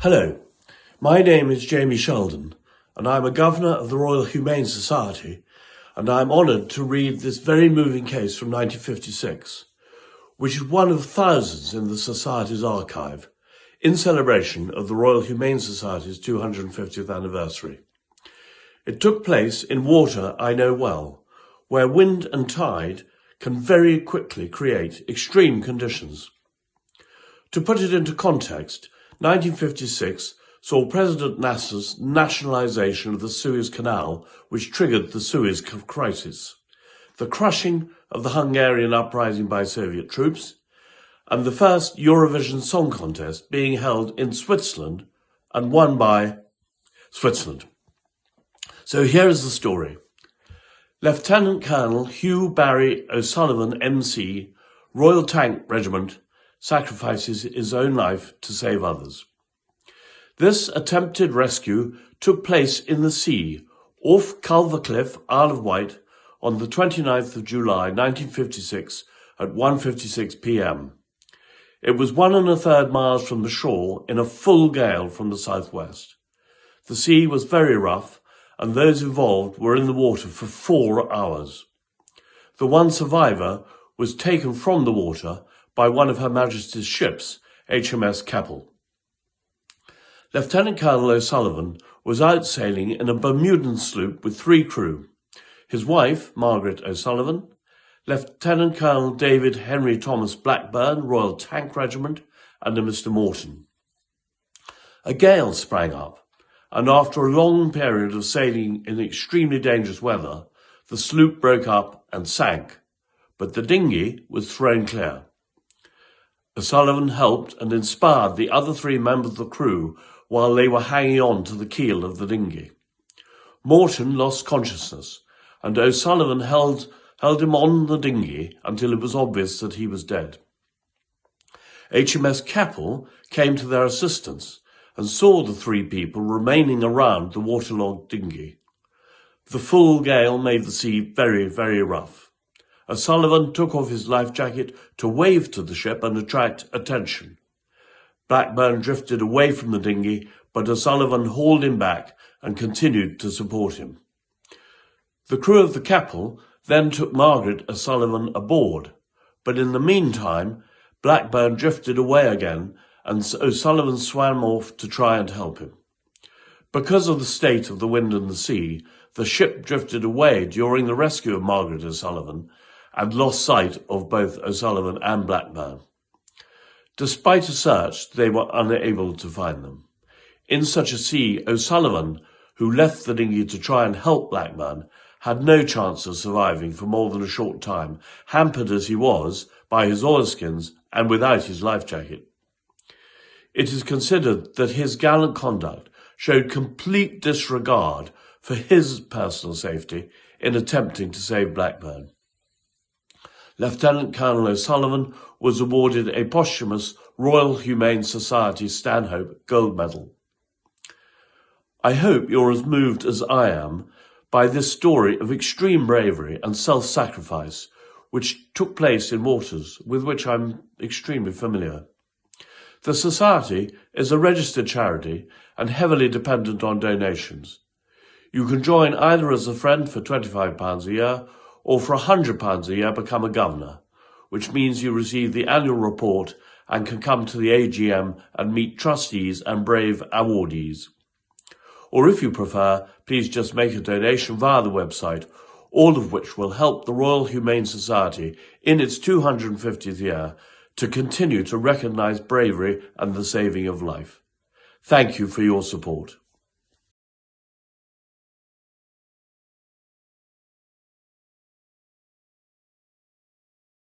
Hello, my name is Jamie Sheldon, and I'm a Governor of the Royal Humane Society, and I'm honoured to read this very moving case from 1956, which is one of thousands in the Society's archive, in celebration of the Royal Humane Society's 250th anniversary. It took place in water I know well, where wind and tide can very quickly create extreme conditions. To put it into context, 1956 saw President Nasser's nationalisation of the Suez Canal, which triggered the Suez crisis, the crushing of the Hungarian uprising by Soviet troops, and the first Eurovision Song Contest being held in Switzerland and won by Switzerland. So here is the story. Lieutenant Colonel Hugh Barry O'Sullivan, MC, Royal Tank Regiment, sacrifices his own life to save others. This attempted rescue took place in the sea, off Culver Cliff, Isle of Wight, on the 29th of July 1956 at 1:56 p.m. It was 1 1/3 miles from the shore in a full gale from the southwest. The sea was very rough, and those involved were in the water for 4 hours. The one survivor was taken from the water by one of Her Majesty's ships, HMS Keppel. Lieutenant Colonel O'Sullivan was out sailing in a Bermudan sloop with 3 crew: his wife, Margaret O'Sullivan, Lieutenant Colonel David Henry Thomas Blackburn, Royal Tank Regiment, and a Mr. Morton. A gale sprang up, and after a long period of sailing in extremely dangerous weather, the sloop broke up and sank, but the dinghy was thrown clear. O'Sullivan helped and inspired the other 3 members of the crew while they were hanging on to the keel of the dinghy. Morton lost consciousness, and O'Sullivan held him on the dinghy until it was obvious that he was dead. HMS Keppel came to their assistance and saw the 3 people remaining around the waterlogged dinghy. The full gale made the sea very, very rough. O'Sullivan took off his life jacket to wave to the ship and attract attention. Blackburn drifted away from the dinghy, but O'Sullivan hauled him back and continued to support him. The crew of the Keppel then took Margaret O'Sullivan aboard, but in the meantime, Blackburn drifted away again and O'Sullivan swam off to try and help him. Because of the state of the wind and the sea, the ship drifted away during the rescue of Margaret O'Sullivan and lost sight of both O'Sullivan and Blackburn. Despite a search, they were unable to find them. In such a sea, O'Sullivan, who left the dinghy to try and help Blackburn, had no chance of surviving for more than a short time, hampered as he was by his oilskins and without his life jacket. It is considered that his gallant conduct showed complete disregard for his personal safety in attempting to save Blackburn. Lieutenant Colonel O'Sullivan was awarded a posthumous Royal Humane Society Stanhope Gold Medal. I hope you're as moved as I am by this story of extreme bravery and self-sacrifice which took place in waters with which I'm extremely familiar. The Society is a registered charity and heavily dependent on donations. You can join either as a friend for £25 a year or for £100 a year become a governor, which means you receive the annual report and can come to the AGM and meet trustees and brave awardees. Or if you prefer, please just make a donation via the website, all of which will help the Royal Humane Society in its 250th year to continue to recognise bravery and the saving of life. Thank you for your support.